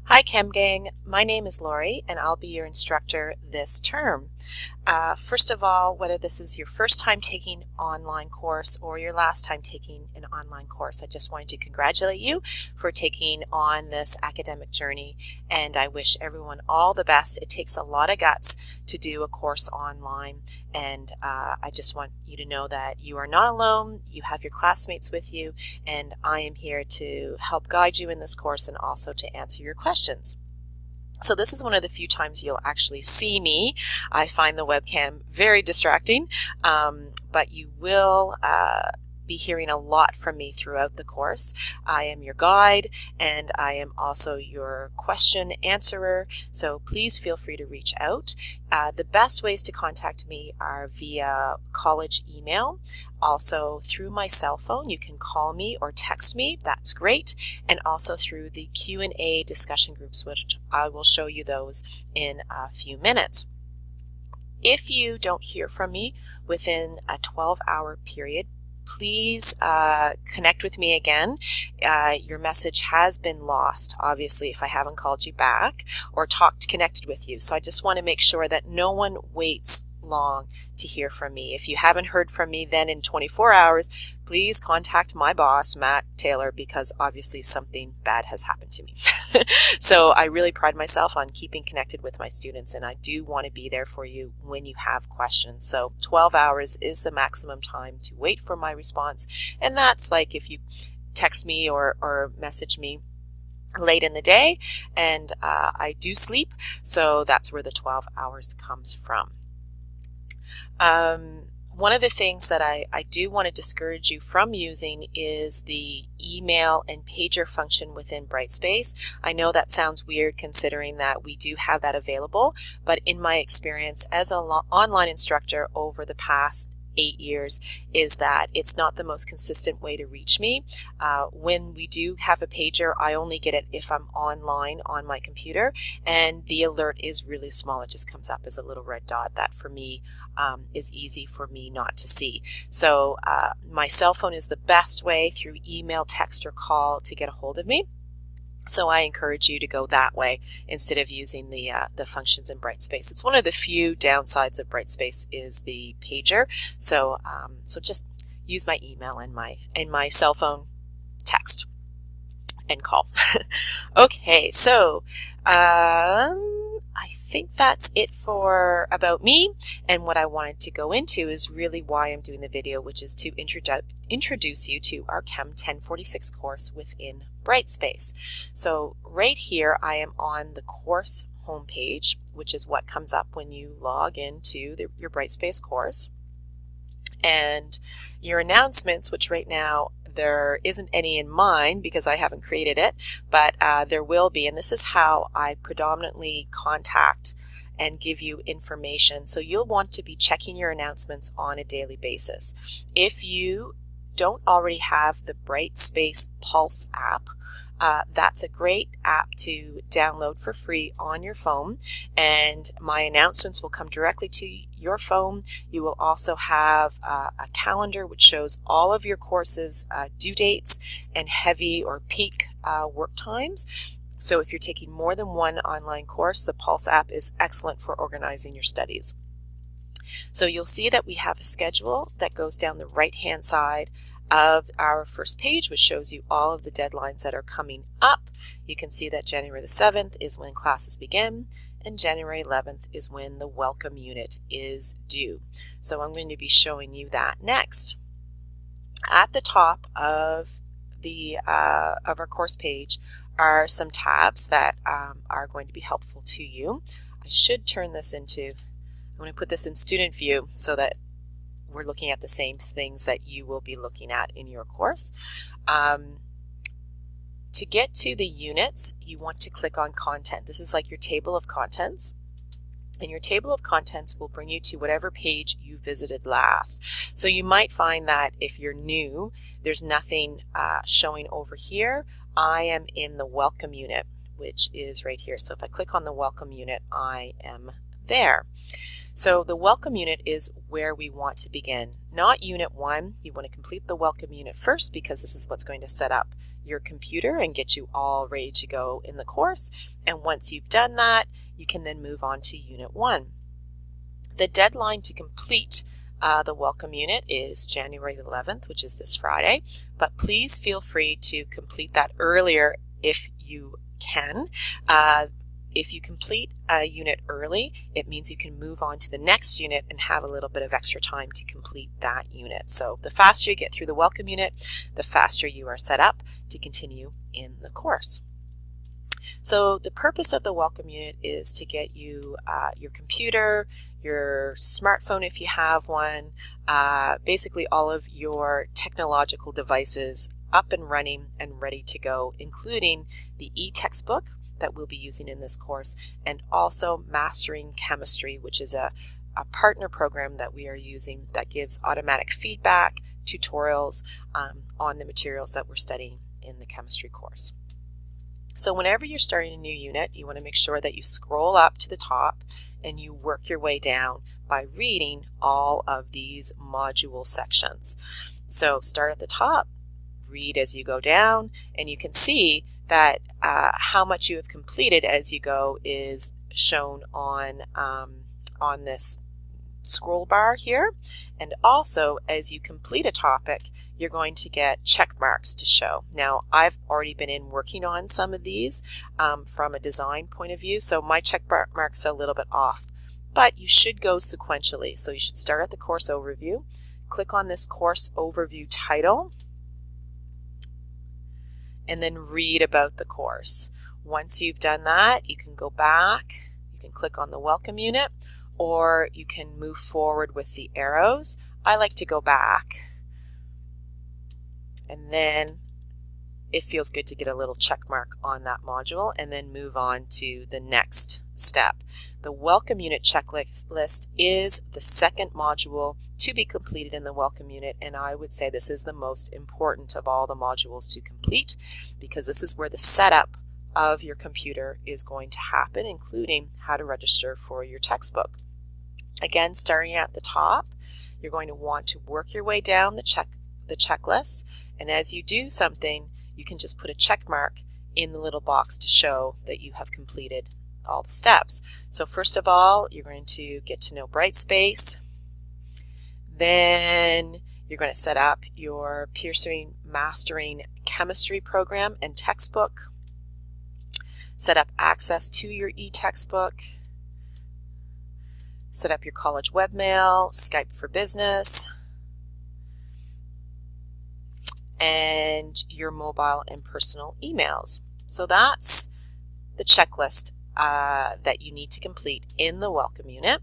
Hi Chem Gang, my name is Lori and I'll be your instructor this term. First of all, whether this is your first time taking online course or your last time taking an online course, I just wanted to congratulate you for taking on this academic journey, and I wish everyone all the best. It takes a lot of guts to do a course online, and I just want you to know that you are not alone. You have your classmates with you, and I am here to help guide you in this course and also to answer your questions. So this is one of the few times you'll actually see me. I find the webcam very distracting, but you will be hearing a lot from me throughout the course. I am your guide and I am also your question answerer, so please feel free to reach out. The best ways to contact me are via college email, also through my cell phone. You can call me or text me, that's great, and also through the Q&A discussion groups, which I will show you those in a few minutes. If you don't hear from me within a 12-hour period, please connect with me again. Your message has been lost, obviously, if I haven't called you back or connected with you. So I just want to make sure that no one waits long to hear from me. If you haven't heard from me then in 24 hours, please contact my boss, Matt Taylor, because obviously something bad has happened to me. So I really pride myself on keeping connected with my students, and I do want to be there for you when you have questions. So 12 hours is the maximum time to wait for my response, and that's like if you text me or message me late in the day, and I do sleep, so that's where the 12 hours comes from. One of the things that I do want to discourage you from using is the email and pager function within Brightspace. I know that sounds weird considering that we do have that available, but in my experience as an online instructor over the past 8 years is that it's not the most consistent way to reach me. When we do have a pager, I only get it if I'm online on my computer, and the alert is really small. It just comes up as a little red dot that for me is easy for me not to see. So my cell phone is the best way through email, text, or call to get a hold of me. So I encourage you to go that way instead of using the functions in Brightspace. It's one of the few downsides of Brightspace is the pager. So so just use my email and my cell phone, text, and call. Okay, so I think that's it for about me, and what I wanted to go into is really why I'm doing the video, which is to introduce you to our CHEM1046 course within Brightspace. So right here I am on the course homepage, which is what comes up when you log into your Brightspace course, and your announcements, which right now there isn't any in mine because I haven't created it, but there will be, and this is how I predominantly contact and give you information. So you'll want to be checking your announcements on a daily basis. If you don't already have the Brightspace Pulse app, that's a great app to download for free on your phone, and my announcements will come directly to your phone. You will also have a calendar which shows all of your courses' due dates and heavy or peak work times. So if you're taking more than one online course, the Pulse app is excellent for organizing your studies. So you'll see that we have a schedule that goes down the right-hand side of our first page, which shows you all of the deadlines that are coming up. You can see that January the 7th is when classes begin, and January 11th is when the welcome unit is due. So I'm going to be showing you that next. At the top of the of our course page are some tabs that are going to be helpful to you. I should turn this into, I'm going to put this in student view so that we're looking at the same things that you will be looking at in your course. To get to the units, you want to click on content. This is like your table of contents, and your table of contents will bring you to whatever page you visited last. So you might find that if you're new, there's nothing showing over here. I am in the welcome unit, which is right here. So if I click on the welcome unit, I am there. So the welcome unit is where we want to begin, not unit 1. You want to complete the welcome unit first because this is what's going to set up your computer and get you all ready to go in the course. And once you've done that, you can then move on to Unit 1. The deadline to complete the welcome unit is January 11th, which is this Friday, but please feel free to complete that earlier if you can. If you complete a unit early, it means you can move on to the next unit and have a little bit of extra time to complete that unit. So the faster you get through the welcome unit, the faster you are set up to continue in the course. So the purpose of the welcome unit is to get you your computer, your smartphone if you have one, basically all of your technological devices up and running and ready to go, including the e-textbook that we'll be using in this course, and also Mastering Chemistry, which is a partner program that we are using that gives automatic feedback, tutorials on the materials that we're studying in the chemistry course. So whenever you're starting a new unit, you want to make sure that you scroll up to the top and you work your way down by reading all of these module sections. So start at the top, read as you go down, and you can see that how much you have completed as you go is shown on this scroll bar here. And also, as you complete a topic, you're going to get check marks to show. Now, I've already been working on some of these from a design point of view, so my check marks are a little bit off. But you should go sequentially. So you should start at the course overview, click on this course overview title, and then read about the course. Once you've done that, you can go back, you can click on the welcome unit, or you can move forward with the arrows. I like to go back, and then it feels good to get a little check mark on that module and then move on to the next step. The welcome unit checklist is the second module to be completed in the welcome unit, and I would say this is the most important of all the modules to complete, because this is where the setup of your computer is going to happen, including how to register for your textbook. Again, starting at the top, you're going to want to work your way down the checklist, and as you do something, you can just put a check mark in the little box to show that you have completed all the steps. So first of all, you're going to get to know Brightspace. Then you're going to set up your Pearson Mastering Chemistry program and textbook. Set up access to your e-textbook. Set up your college webmail, Skype for Business, and your mobile and personal emails. So that's the checklist that you need to complete in the welcome unit.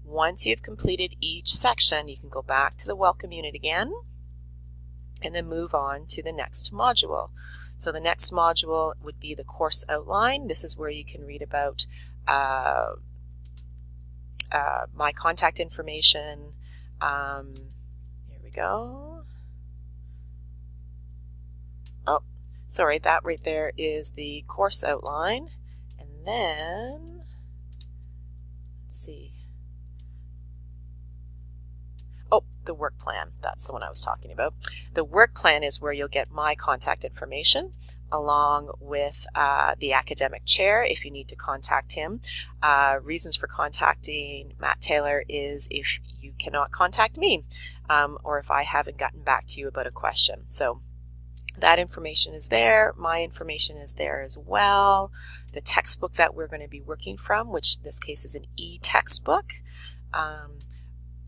Once you've completed each section, you can go back to the welcome unit again and then move on to the next module. So the next module would be the course outline. This is where you can read about my contact information. Here we go. Oh, sorry, that right there is the course outline. And then, let's see. Oh, the work plan. That's the one I was talking about. The work plan is where you'll get my contact information along with the academic chair if you need to contact him. Reasons for contacting Matt Taylor is if you cannot contact me or if I haven't gotten back to you about a question. So that information is there. My information is there as well. The textbook that we're going to be working from, which in this case is an e-textbook,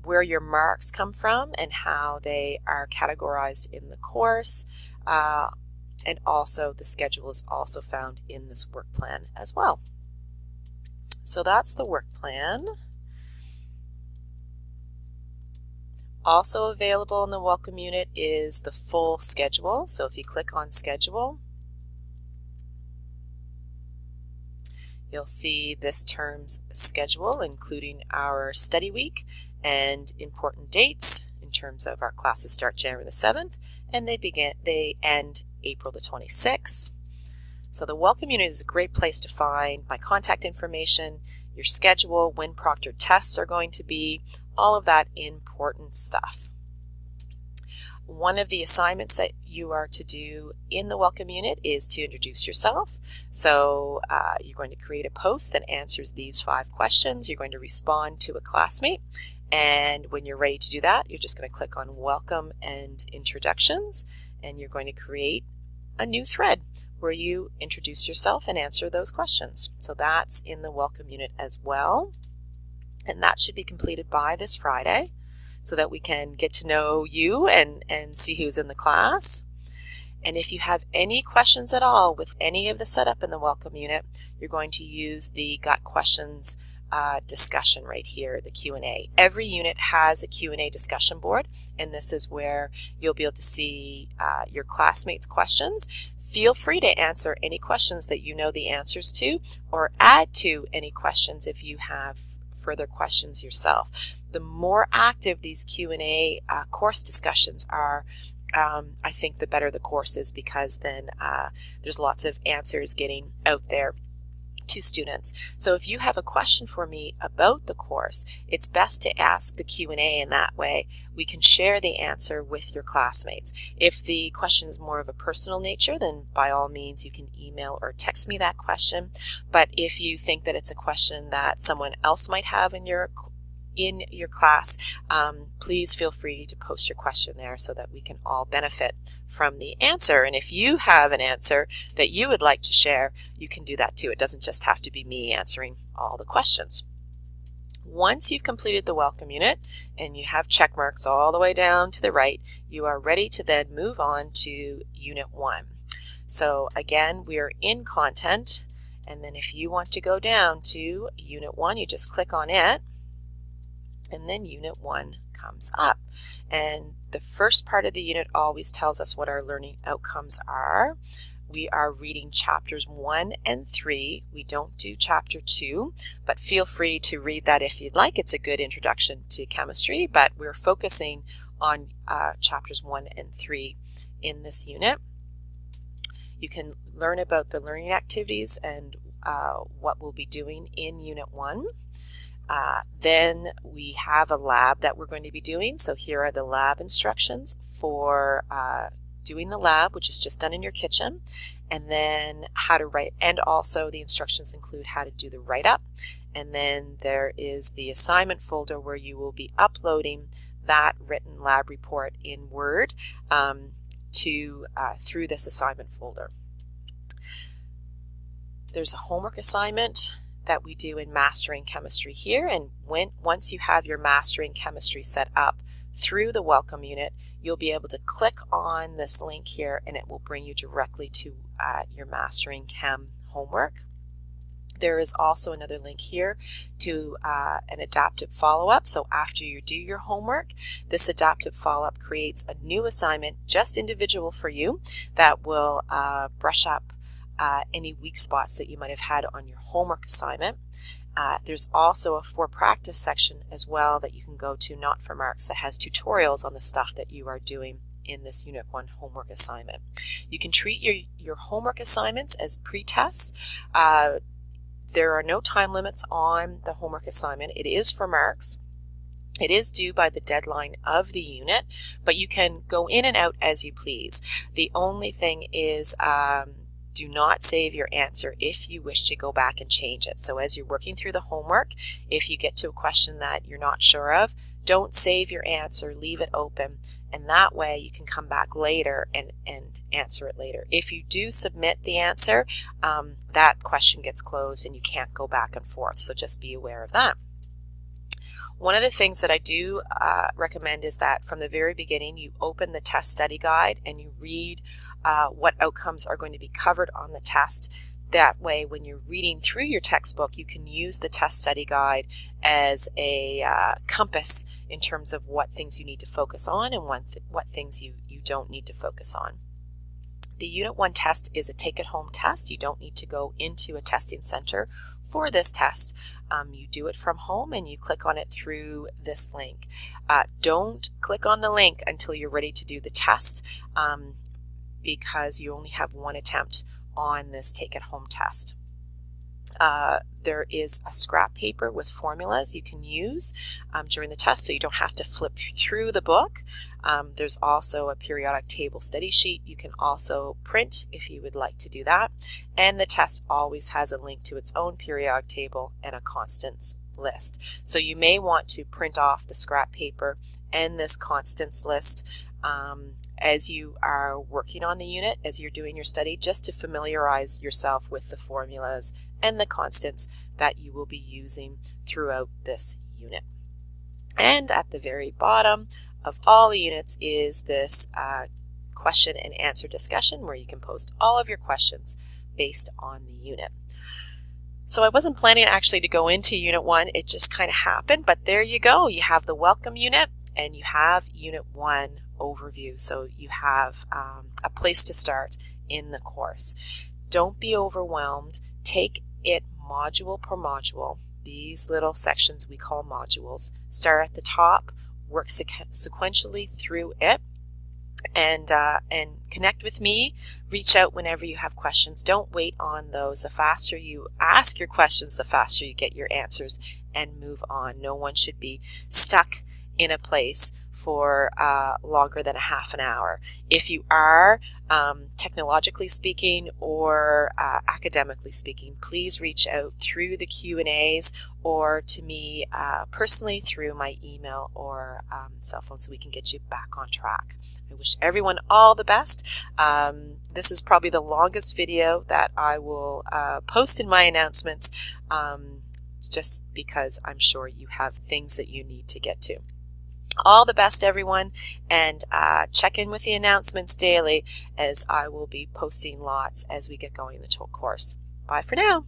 where your marks come from and how they are categorized in the course, and also the schedule is also found in this work plan as well. So that's the work plan. Also available in the welcome unit is the full schedule. So if you click on schedule, you'll see this term's schedule, including our study week and important dates in terms of our classes start January the 7th and they end April the 26th. So the welcome unit is a great place to find my contact information, your schedule, when proctored tests are going to be, all of that important stuff. One of the assignments that you are to do in the welcome unit is to introduce yourself. So you're going to create a post that answers these 5 questions. You're going to respond to a classmate. And when you're ready to do that, you're just going to click on Welcome and Introductions, and you're going to create a new thread where you introduce yourself and answer those questions. So that's in the welcome unit as well. And that should be completed by this Friday so that we can get to know you and see who's in the class. And if you have any questions at all with any of the setup in the welcome unit, you're going to use the Got Questions discussion right here, the Q&A. Every unit has a Q&A discussion board, and this is where you'll be able to see your classmates' questions. Feel free to answer any questions that you know the answers to, or add to any questions if you have further questions yourself. The more active these Q&A course discussions are, I think the better the course is, because then there's lots of answers getting out there to students. So if you have a question for me about the course, it's best to ask the Q&A, and that way we can share the answer with your classmates. If the question is more of a personal nature, then by all means you can email or text me that question. But if you think that it's a question that someone else might have in your class, please feel free to post your question there so that we can all benefit from the answer. And if you have an answer that you would like to share, you can do that too. It doesn't just have to be me answering all the questions. Once you've completed the welcome unit and you have check marks all the way down to the right, you are ready to then move on to Unit 1. So again, we are in content, and then if you want to go down to Unit 1, you just click on it, and then Unit 1 comes up. And the first part of the unit always tells us what our learning outcomes are. We are reading chapters 1 and 3. We don't do chapter 2, but feel free to read that if you'd like. It's a good introduction to chemistry, but we're focusing on chapters 1 and 3 in this unit. You can learn about the learning activities and what we'll be doing in Unit 1. Then we have a lab that we're going to be doing. So here are the lab instructions for doing the lab, which is just done in your kitchen, and then how to write, and also the instructions include how to do the write-up. And then there is the assignment folder where you will be uploading that written lab report in Word through this assignment folder. There's a homework assignment that we do in Mastering Chemistry here, and once you have your Mastering Chemistry set up through the welcome unit, you'll be able to click on this link here and it will bring you directly to your Mastering Chem homework. There is also another link here to an adaptive follow-up. So after you do your homework, this adaptive follow-up creates a new assignment just individual for you that will brush up any weak spots that you might have had on your homework assignment. There's also a for practice section as well that you can go to, not for marks, that has tutorials on the stuff that you are doing in this Unit 1 homework assignment. You can treat your homework assignments as pre-tests. There are no time limits on the homework assignment. It is for marks. It is due by the deadline of the unit, but you can go in and out as you please. The only thing is do not save your answer if you wish to go back and change it. So as you're working through the homework, if you get to a question that you're not sure of, don't save your answer, leave it open, and that way you can come back later and answer it later. If you do submit the answer, that question gets closed and you can't go back and forth, so just be aware of that. One of the things that I do recommend is that from the very beginning you open the test study guide and you read what outcomes are going to be covered on the test. That way, when you're reading through your textbook, you can use the test study guide as a compass in terms of what things you need to focus on and what things you don't need to focus on. The Unit 1 test is a take-it-home test. You don't need to go into a testing center for this test. You do it from home and you click on it through this link. Don't click on the link until you're ready to do the test because you only have one attempt on this take-it-home test. There is a scrap paper with formulas you can use during the test, so you don't have to flip through the book. There's also a periodic table study sheet you can also print if you would like to do that. And the test always has a link to its own periodic table and a constants list. So you may want to print off the scrap paper and this constants list as you are working on the unit, as you're doing your study, just to familiarize yourself with the formulas and the constants that you will be using throughout this unit. And at the very bottom of all the units is this question and answer discussion where you can post all of your questions based on the unit. So I wasn't planning actually to go into Unit 1, it just kind of happened, but there you go. You have the welcome unit and you have Unit 1 overview, so you have a place to start in the course. Don't be overwhelmed. Take it module per module. These little sections we call modules. Start at the top, work sequentially through it, and connect with me. Reach out whenever you have questions. Don't wait on those. The faster you ask your questions, the faster you get your answers and move on. No one should be stuck in a place for longer than a half an hour. If you are, technologically speaking or academically speaking, please reach out through the Q&As or to me personally through my email or cell phone so we can get you back on track. I wish everyone all the best. This is probably the longest video that I will post in my announcements just because I'm sure you have things that you need to get to. All the best, everyone, and check in with the announcements daily as I will be posting lots as we get going in the course. Bye for now.